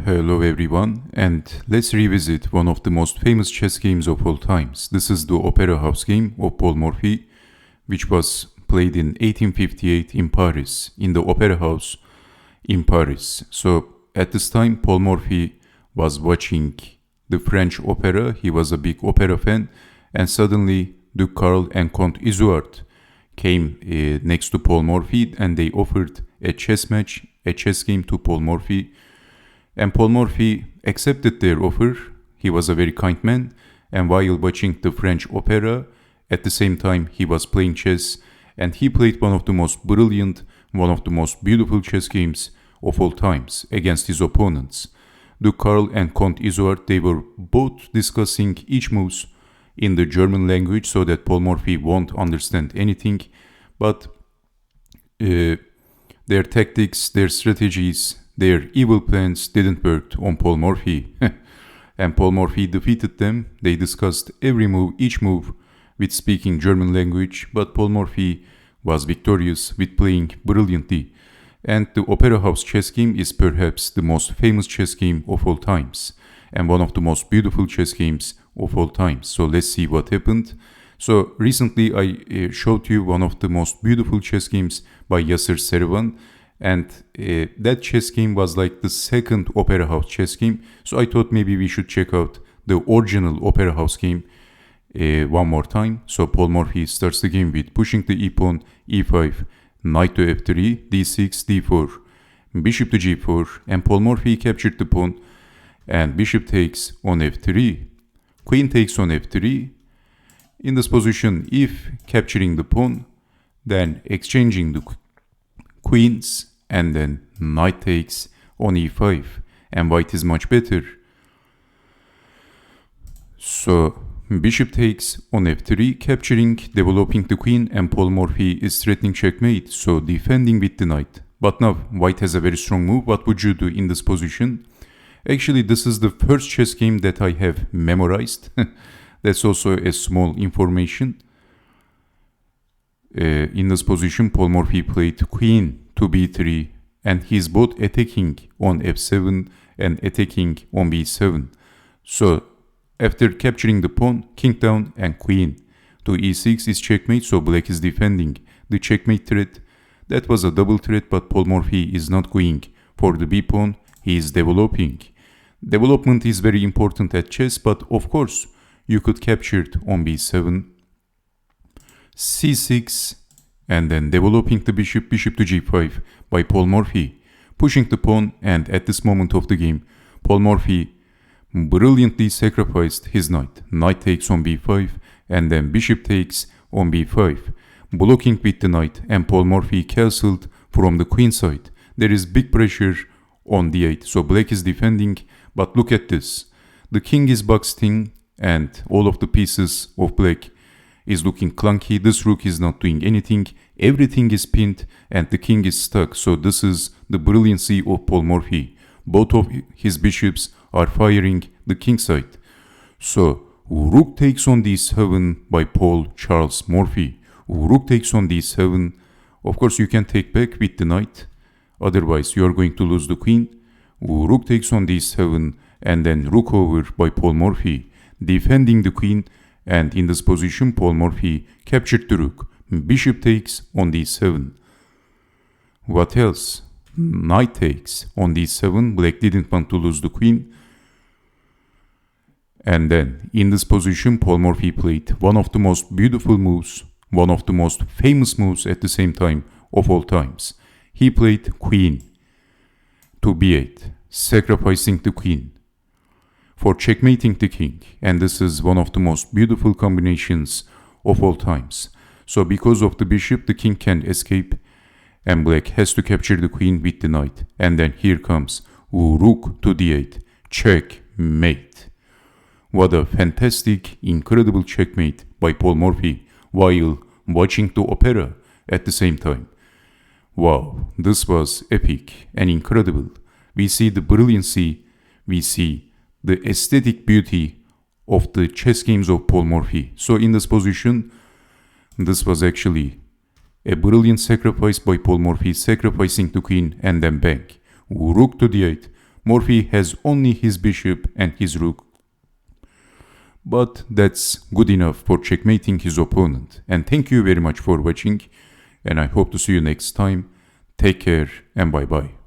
Hello everyone, and let's revisit one of the most famous chess games of all times. This is the Opera House game of Paul Morphy, which was played in 1858 in Paris, in the Opera House in Paris. So at this time, Paul Morphy was watching the French opera. He was a big opera fan, and suddenly Duke Karl and Count Isoard came next to Paul Morphy, and they offered a chess match, a chess game to Paul Morphy. And Paul Morphy accepted their offer. He was a very kind man, and while watching the French opera, at the same time he was playing chess, and he played one of the most brilliant, one of the most beautiful chess games of all times against his opponents. Duke Karl and Count Isoard, they were both discussing each moves in the German language so that Paul Morphy won't understand anything, but their tactics, their strategies, their evil plans didn't work on Paul Morphy. And Paul Morphy defeated them. They discussed every move, each move, with speaking German language, but Paul Morphy was victorious with playing brilliantly. And the Opera House chess game is perhaps the most famous chess game of all times, and one of the most beautiful chess games of all times. So let's see what happened. So recently I showed you one of the most beautiful chess games by Yasser Serevan, and that chess game was like the second Opera House chess game. So I thought maybe we should check out the original Opera House game one more time. So Paul Morphy starts the game with pushing the e-pawn, e5, knight to f3, d6, d4, bishop to g4, and Paul Morphy captured the pawn, and bishop takes on f3, queen takes on f3. In this position, if capturing the pawn, then exchanging the queens, and then knight takes on e5, and white is much better. So bishop takes on f3, capturing, developing the queen, and Paul Morphy is threatening checkmate, so defending with the knight. But now white has a very strong move. What would you do in this position? Actually, this is the first chess game that I have memorized. That's also a small information. In this position, Paul Morphy played queen to b3, and he's both attacking on f7 and attacking on b7. So after capturing the pawn, king down and queen to e6 is checkmate, so black is defending the checkmate threat. That was a double threat, but Paul Morphy is not going for the b pawn, he is developing. Development is very important at chess, but of course you could capture it on b7, c6, and then developing the bishop, bishop to g5 by Paul Morphy, pushing the pawn, and at this moment of the game, Paul Morphy brilliantly sacrificed his knight. Knight takes on b5, and then bishop takes on b5, blocking with the knight, and Paul Morphy castled from the queen side. There is big pressure on d8, so black is defending, but look at this. The king is boxed in, and all of the pieces of black is looking clunky. This rook is not doing anything. Everything is pinned and the king is stuck. So this is the brilliancy of Paul Morphy. Both of his bishops are firing the king side. So rook takes on d7 by Paul Charles Morphy. Rook takes on d7. Of course you can take back with the knight. Otherwise you are going to lose the queen. Rook takes on d7, and then rook over by Paul Morphy, defending the queen. And in this position, Paul Morphy captured the rook. Bishop takes on d7. What else? Knight takes on d7. Black didn't want to lose the queen. And then in this position, Paul Morphy played one of the most beautiful moves, one of the most famous moves at the same time of all times. He played queen to b8, sacrificing the queen for checkmating the king, and this is one of the most beautiful combinations of all times. So because of the bishop, the king can escape, and black has to capture the queen with the knight, and then here comes rook to d8, checkmate. What a fantastic, incredible checkmate by Paul Morphy while watching the opera at the same time. Wow, this was epic and incredible. We see the brilliancy, we see the aesthetic beauty of the chess games of Paul Morphy. So in this position, this was actually a brilliant sacrifice by Paul Morphy, sacrificing the queen and then bang. Rook to d8. Morphy has only his bishop and his rook. But that's good enough for checkmating his opponent. And thank you very much for watching, and I hope to see you next time. Take care and bye bye.